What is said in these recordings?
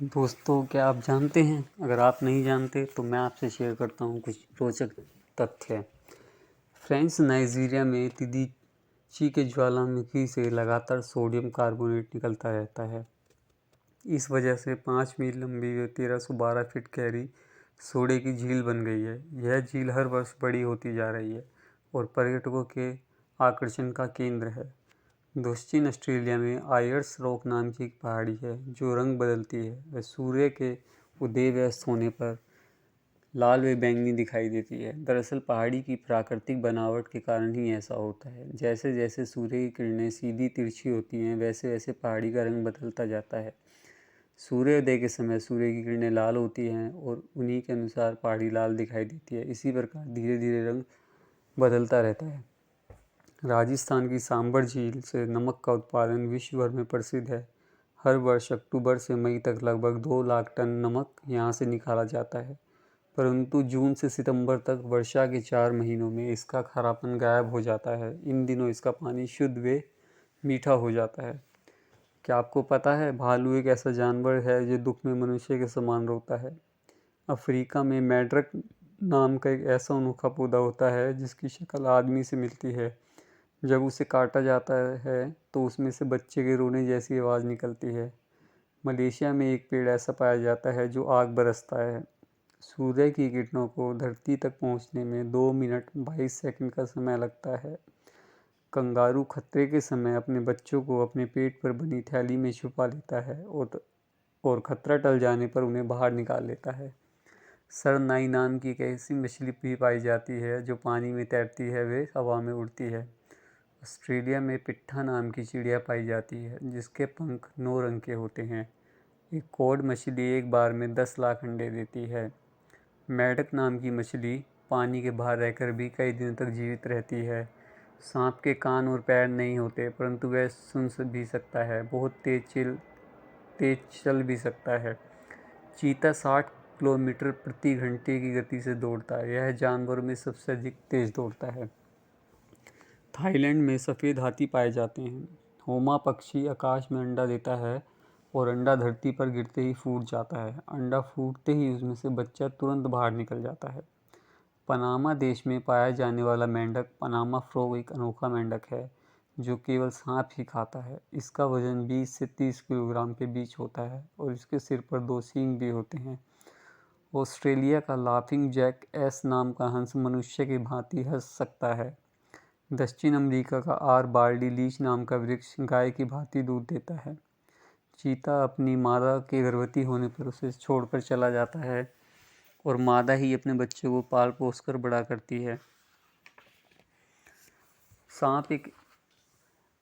दोस्तों, क्या आप जानते हैं? अगर आप नहीं जानते तो मैं आपसे शेयर करता हूँ कुछ रोचक तथ्य। फ्रेंच नाइजीरिया में तिदीची के ज्वालामुखी से लगातार सोडियम कार्बोनेट निकलता रहता है। इस वजह से 5 मील लंबी व 1312 फीट गहरी सोडे की झील बन गई है। यह झील हर वर्ष बड़ी होती जा रही है और पर्यटकों के आकर्षण का केंद्र है। दक्षिण ऑस्ट्रेलिया में आयर्स रॉक नाम की एक पहाड़ी है जो रंग बदलती है। वह सूर्य के उदय व अस्त होने पर लाल व बैंगनी दिखाई देती है। दरअसल पहाड़ी की प्राकृतिक बनावट के कारण ही ऐसा होता है। जैसे जैसे सूर्य की किरणें सीधी तिरछी होती हैं, वैसे वैसे पहाड़ी का रंग बदलता जाता है। सूर्योदय के समय सूर्य की किरणें लाल होती हैं और उन्हीं के अनुसार पहाड़ी लाल दिखाई देती है। इसी प्रकार धीरे धीरे रंग बदलता रहता है। राजस्थान की सांबर झील से नमक का उत्पादन विश्व भर में प्रसिद्ध है। हर वर्ष अक्टूबर से मई तक लगभग 2 लाख टन नमक यहाँ से निकाला जाता है, परंतु जून से सितंबर तक वर्षा के 4 महीनों में इसका खारापन गायब हो जाता है। इन दिनों इसका पानी शुद्ध व मीठा हो जाता है। क्या आपको पता है, भालू एक ऐसा जानवर है जो दुख में मनुष्य के समान रोता है। अफ्रीका में मैड्रक नाम का एक ऐसा अनोखा पौधा होता है जिसकी शक्ल आदमी से मिलती है। जब उसे काटा जाता है तो उसमें से बच्चे के रोने जैसी आवाज़ निकलती है। मलेशिया में एक पेड़ ऐसा पाया जाता है जो आग बरसता है। सूर्य की किरणों को धरती तक पहुंचने में 2 मिनट 22 सेकंड का समय लगता है। कंगारू खतरे के समय अपने बच्चों को अपने पेट पर बनी थैली में छुपा लेता है और खतरा टल जाने पर उन्हें बाहर निकाल लेता है। सरनाई नाम की एक ऐसी मछली भी पाई जाती है जो पानी में तैरती है व हवा में उड़ती है। ऑस्ट्रेलिया में पिट्ठा नाम की चिड़िया पाई जाती है जिसके पंख 9 रंग के होते हैं। एक कॉड मछली एक बार में 10 लाख अंडे देती है। मेढक नाम की मछली पानी के बाहर रहकर भी कई दिनों तक जीवित रहती है। सांप के कान और पैर नहीं होते, परंतु वह सुन भी सकता है। बहुत तेज चल भी सकता है। चीता 60 किलोमीटर प्रति घंटे की गति से दौड़ता है। यह जानवरों में सबसे अधिक तेज दौड़ता है। थाईलैंड में सफ़ेद हाथी पाए जाते हैं। होमा पक्षी आकाश में अंडा देता है और अंडा धरती पर गिरते ही फूट जाता है। अंडा फूटते ही उसमें से बच्चा तुरंत बाहर निकल जाता है। पनामा देश में पाया जाने वाला मेंढक पनामा फ्रॉग एक अनोखा मेंढक है जो केवल सांप ही खाता है। इसका वजन 20 से 30 किलोग्राम के बीच होता है और इसके सिर पर 2 सींग भी होते हैं। ऑस्ट्रेलिया का लाफिंग जैक एस नाम का हंस मनुष्य की भांति हंस सकता है। दक्षिण अमेरिका का आर बार्डी लीच नाम का वृक्ष गाय की भांति दूध देता है। चीता अपनी मादा के गर्भवती होने पर उसे छोड़कर चला जाता है और मादा ही अपने बच्चे को पाल पोस कर बड़ा करती है। सांप एक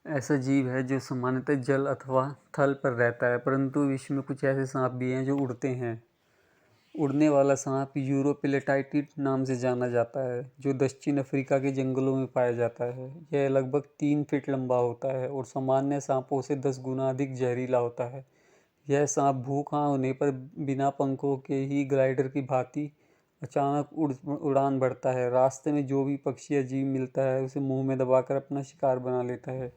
ऐसा जीव है जो सामान्यतः जल अथवा थल पर रहता है, परंतु विश्व में कुछ ऐसे सांप भी हैं जो उड़ते हैं। उड़ने वाला सांप यूरोपेलेटाइटिड नाम से जाना जाता है जो दक्षिण अफ्रीका के जंगलों में पाया जाता है। यह लगभग 3 फीट लंबा होता है और सामान्य सांपों से 10 गुना अधिक जहरीला होता है। यह सांप भूखा होने पर बिना पंखों के ही ग्लाइडर की भांति अचानक उड़ान भरता है। रास्ते में जो भी पक्षी या जीव मिलता है उसे मुंह में दबाकर अपना शिकार बना लेता है।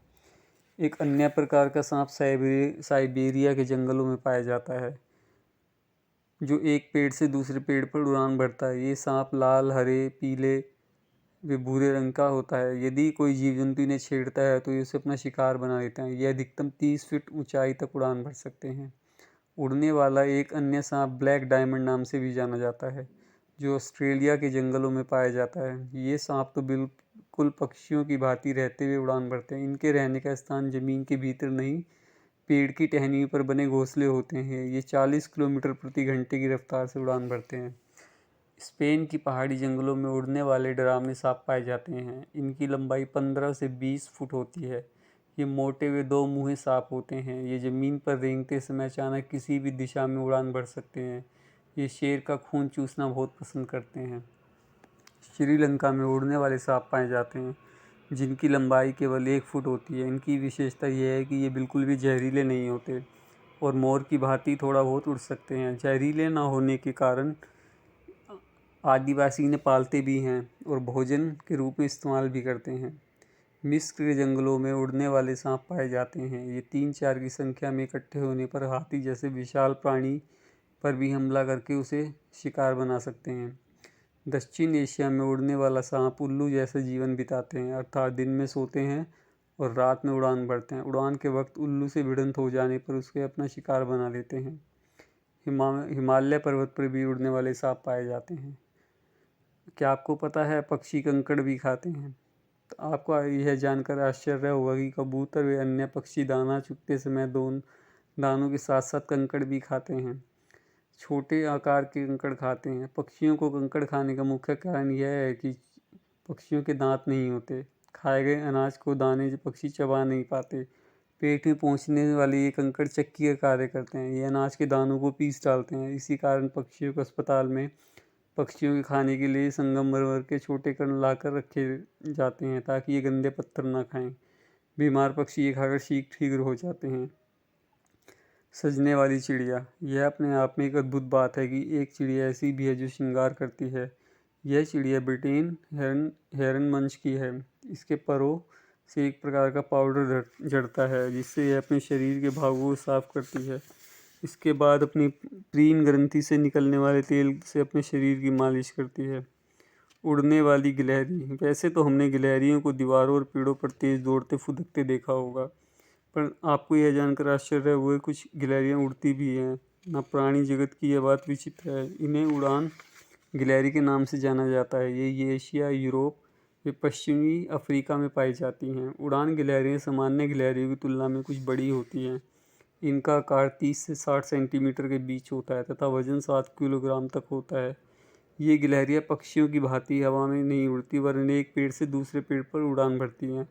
एक अन्य प्रकार का सांप साइबेरिया के जंगलों में पाया जाता है जो एक पेड़ से दूसरे पेड़ पर उड़ान भरता है। ये सांप लाल, हरे, पीले व भूरे रंग का होता है। यदि कोई जीव जंतु इन्हें छेड़ता है तो ये उसे अपना शिकार बना लेते हैं। ये अधिकतम 30 फीट ऊंचाई तक उड़ान भर सकते हैं। उड़ने वाला एक अन्य सांप ब्लैक डायमंड नाम से भी जाना जाता है जो ऑस्ट्रेलिया के जंगलों में पाया जाता है। ये सांप तो बिल्कुल पक्षियों की भांति रहते हुए उड़ान भरते हैं। इनके रहने का स्थान जमीन के भीतर नहीं, पेड़ की टहनियों पर बने घोंसले होते हैं। ये 40 किलोमीटर प्रति घंटे की रफ्तार से उड़ान भरते हैं। स्पेन की पहाड़ी जंगलों में उड़ने वाले डरावने सांप पाए जाते हैं। इनकी लंबाई 15 से 20 फुट होती है। ये मोटे हुए 2 मुँहे सांप होते हैं। ये ज़मीन पर रेंगते समय अचानक किसी भी दिशा में उड़ान भर सकते हैं। ये शेर का खून चूसना बहुत पसंद करते हैं। श्रीलंका में उड़ने वाले सांप पाए जाते हैं जिनकी लंबाई केवल 1 फुट होती है। इनकी विशेषता यह है कि ये बिल्कुल भी जहरीले नहीं होते और मोर की भांति थोड़ा बहुत उड़ सकते हैं। जहरीले ना होने के कारण आदिवासी इन्हें पालते भी हैं और भोजन के रूप में इस्तेमाल भी करते हैं। मिस्र के जंगलों में उड़ने वाले सांप पाए जाते हैं। ये 3-4 की संख्या में इकट्ठे होने पर हाथी जैसे विशाल प्राणी पर भी हमला करके उसे शिकार बना सकते हैं। दक्षिण एशिया में उड़ने वाला सांप उल्लू जैसे जीवन बिताते हैं, अर्थात दिन में सोते हैं और रात में उड़ान भरते हैं। उड़ान के वक्त उल्लू से भिड़ंत हो जाने पर उसके अपना शिकार बना लेते हैं। हिमालय पर्वत पर भी उड़ने वाले सांप पाए जाते हैं। क्या आपको पता है पक्षी कंकड़ भी खाते हैं? तो आपको यह जानकर आश्चर्य होगा कि कबूतर व अन्य पक्षी दाना चुगते समय दानों के साथ साथ कंकड़ भी खाते हैं। छोटे आकार के कंकड़ खाते हैं। पक्षियों को कंकड़ खाने का मुख्य कारण यह है कि पक्षियों के दांत नहीं होते। खाए गए अनाज को दाने पक्षी चबा नहीं पाते। पेट में पहुंचने वाले ये कंकड़ चक्की का कार्य करते हैं। ये अनाज के दानों को पीस डालते हैं। इसी कारण पक्षियों को अस्पताल में पक्षियों के खाने के लिए संगमरमर के छोटे कण लाकर रखे जाते हैं ताकि ये गंदे पत्थर ना खाएं। बीमार पक्षी ये खाकर ठीक हो जाते हैं। सजने वाली चिड़िया, यह अपने आप में एक अद्भुत बात है कि एक चिड़िया ऐसी भी है जो श्रृंगार करती है। यह चिड़िया ब्रिटेन हेरन मंच की है। इसके परों से एक प्रकार का पाउडर झड़ता है जिससे यह अपने शरीर के भागों को साफ करती है। इसके बाद अपनी प्रीन ग्रंथि से निकलने वाले तेल से अपने शरीर की मालिश करती है। उड़ने वाली गिलहरी, वैसे तो हमने गिलहरियों को दीवारों और पेड़ों पर तेज दौड़ते फुदकते देखा होगा, पर आपको यह जानकर आश्चर्य हुआ कुछ गिलहरियाँ उड़ती भी हैं ना। प्राणी जगत की यह बात विचित्र है। इन्हें उड़ान गिलहरी के नाम से जाना जाता है। ये एशिया, यूरोप व पश्चिमी अफ्रीका में पाई जाती हैं। उड़ान गिलहरियाँ सामान्य गिलहरियों की तुलना में कुछ बड़ी होती हैं। इनका आकार 30 से 60 सेंटीमीटर के बीच होता है तथा वजन 7 किलोग्राम तक होता है। ये गिलहरियाँ पक्षियों की भांति हवा में नहीं उड़ती वरन एक पेड़ से दूसरे पेड़ पर उड़ान भरती हैं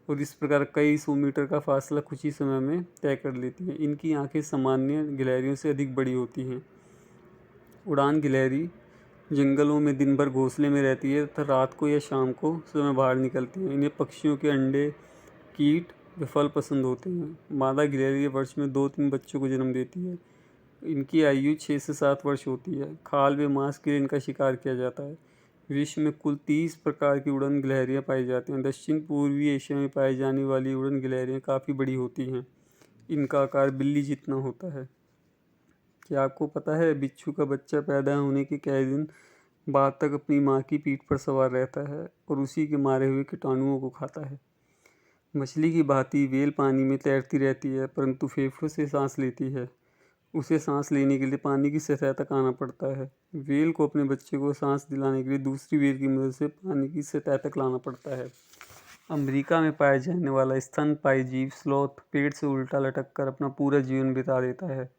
और इस प्रकार कई 100 मीटर का फासला कुछ ही समय में तय कर लेती हैं। इनकी आंखें सामान्य गिलहरियों से अधिक बड़ी होती हैं। उड़ान गिलहरी जंगलों में दिन भर घोंसले में रहती है तथा रात को या शाम को समय बाहर निकलती है। इन्हें पक्षियों के अंडे, कीट व फल पसंद होते हैं। मादा गिलहरी वर्ष में 2-3 बच्चों को जन्म देती है। इनकी आयु 6 से 7 वर्ष होती है। खाल व मांस के लिए इनका शिकार किया जाता है। विश्व में कुल 30 प्रकार की उड़न गिलहरियाँ पाई जाती हैं। दक्षिण पूर्वी एशिया में पाई जाने वाली उड़न गिलहरियाँ काफ़ी बड़ी होती हैं। इनका आकार बिल्ली जितना होता है। क्या आपको पता है बिच्छू का बच्चा पैदा होने के कई दिन बाद तक अपनी माँ की पीठ पर सवार रहता है और उसी के मारे हुए कीटाणुओं को खाता है। मछली की भांति व्हेल पानी में तैरती रहती है परंतु फेफड़ों से सांस लेती है। उसे सांस लेने के लिए पानी की सतह तक आना पड़ता है। व्हेल को अपने बच्चे को सांस दिलाने के लिए दूसरी व्हेल की मदद से पानी की सतह तक लाना पड़ता है। अमेरिका में पाया जाने वाला स्तनपायी जीव स्लॉथ पेड़ से उल्टा लटक कर अपना पूरा जीवन बिता देता है।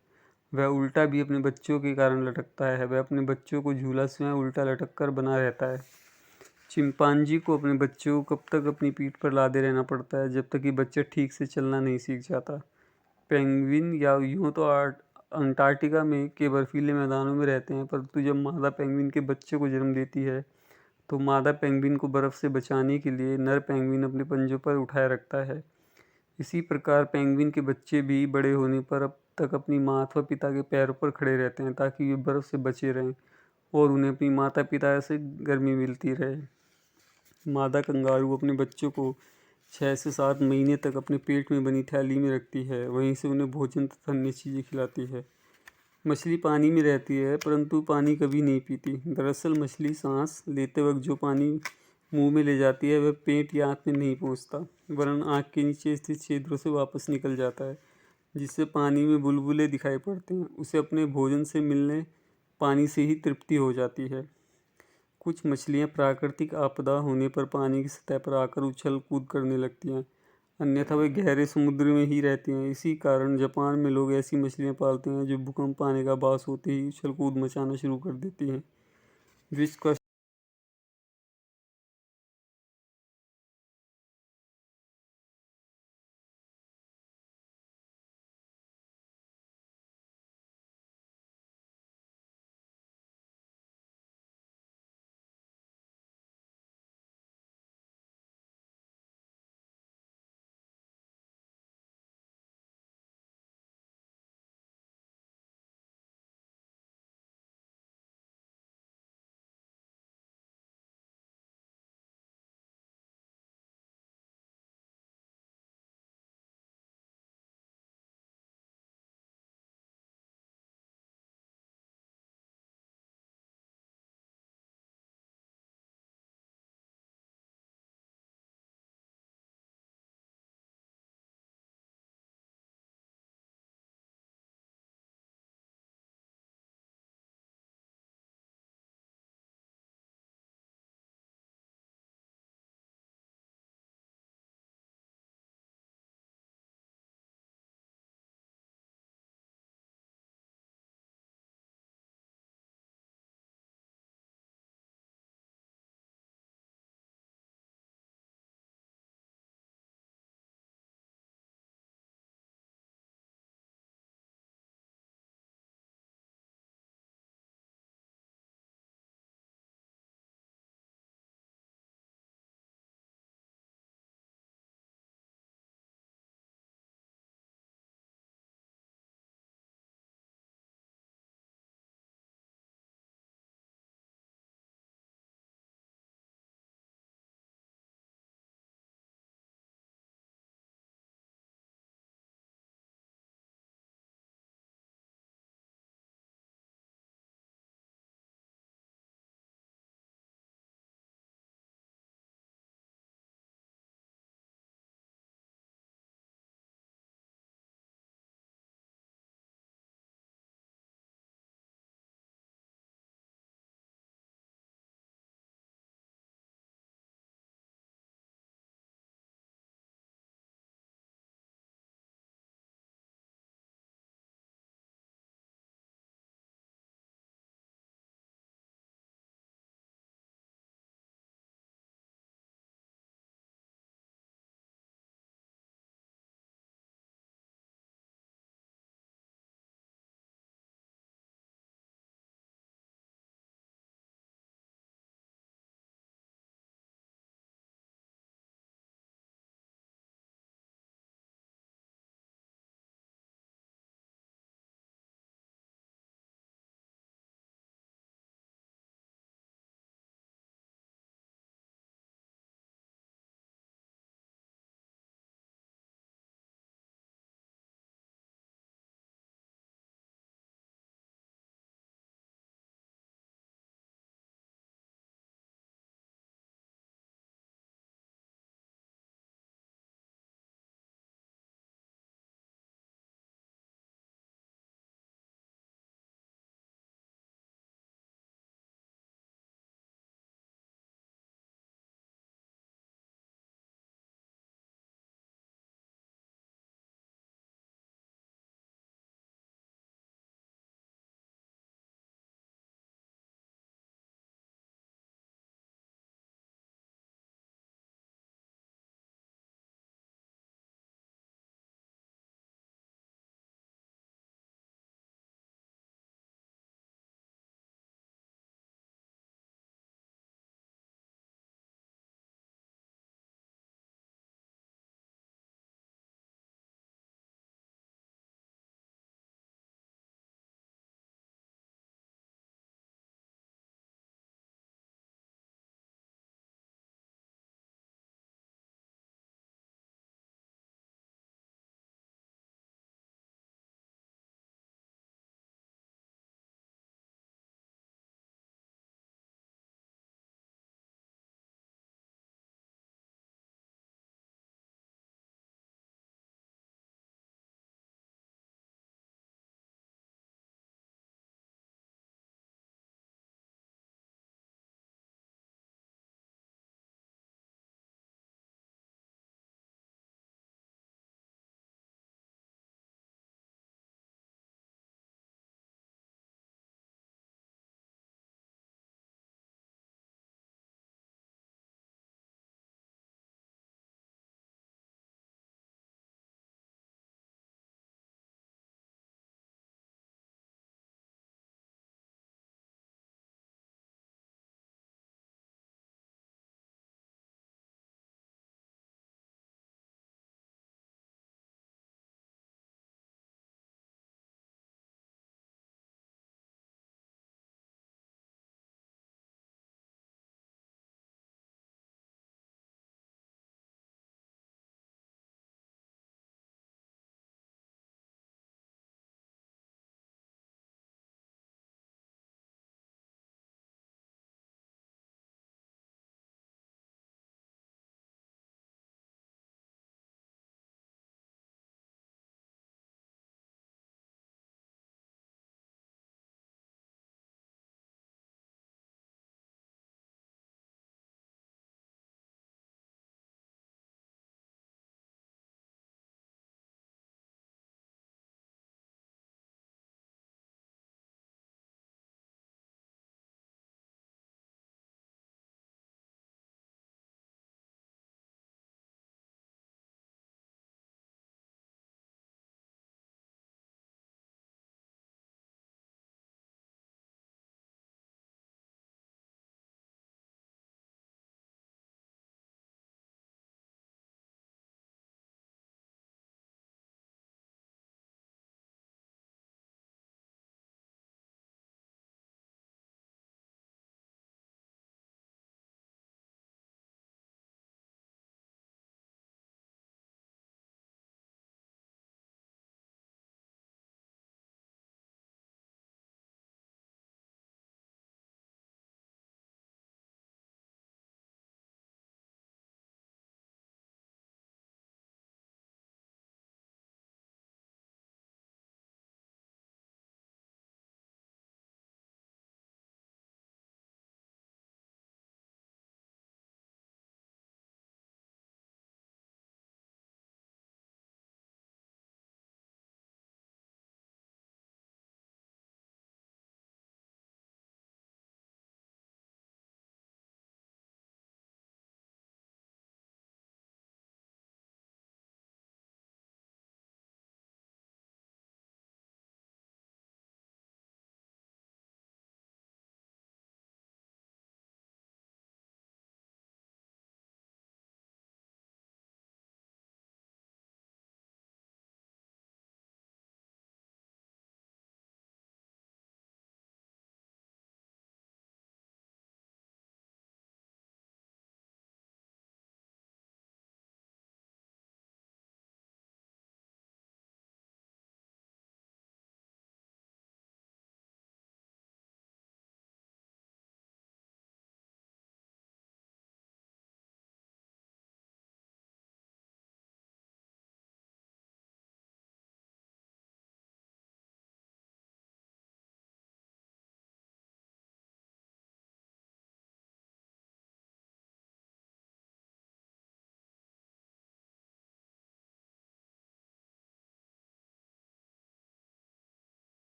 वह उल्टा भी अपने बच्चों के कारण लटकता है। वह अपने बच्चों को झूला स्वयं उल्टा लटक कर बना रहता है। चिंपांजी को अपने बच्चों को कब तक अपनी पीठ पर लादे रहना पड़ता है जब तक कि बच्चा ठीक से चलना नहीं सीख जाता। पेंगुइन या यूँ तो अंटार्कटिका में के बर्फीले मैदानों में रहते हैं, परंतु जब मादा पेंगुइन के बच्चे को जन्म देती है तो मादा पेंगुइन को बर्फ़ से बचाने के लिए नर पेंगुइन अपने पंजों पर उठाए रखता है। इसी प्रकार पेंगुइन के बच्चे भी बड़े होने पर अब तक अपनी माँ अथवा पिता के पैरों पर खड़े रहते हैं ताकि वे बर्फ़ से बचे रहें और उन्हें अपनी माता पिता से गर्मी मिलती रहे। मादा कंगारू अपने बच्चों को 6 से 7 महीने तक अपने पेट में बनी थैली में रखती है, वहीं से उन्हें भोजन तथा अन्य चीज़ें खिलाती है। मछली पानी में रहती है परंतु पानी कभी नहीं पीती। दरअसल मछली सांस लेते वक्त जो पानी मुंह में ले जाती है वह पेट या आँख में नहीं पहुंचता वरन आँख के नीचे स्थित छिद्रों से वापस निकल जाता है, जिससे पानी में बुलबुले दिखाई पड़ते हैं। उसे अपने भोजन से मिलने पानी से ही तृप्ति हो जाती है। कुछ मछलियाँ प्राकृतिक आपदा होने पर पानी की सतह पर आकर उछल कूद करने लगती हैं, अन्यथा वे गहरे समुद्र में ही रहती हैं। इसी कारण जापान में लोग ऐसी मछलियाँ पालते हैं जो भूकंप आने का आभास होते ही उछल कूद मचाना शुरू कर देती हैं। विश्व का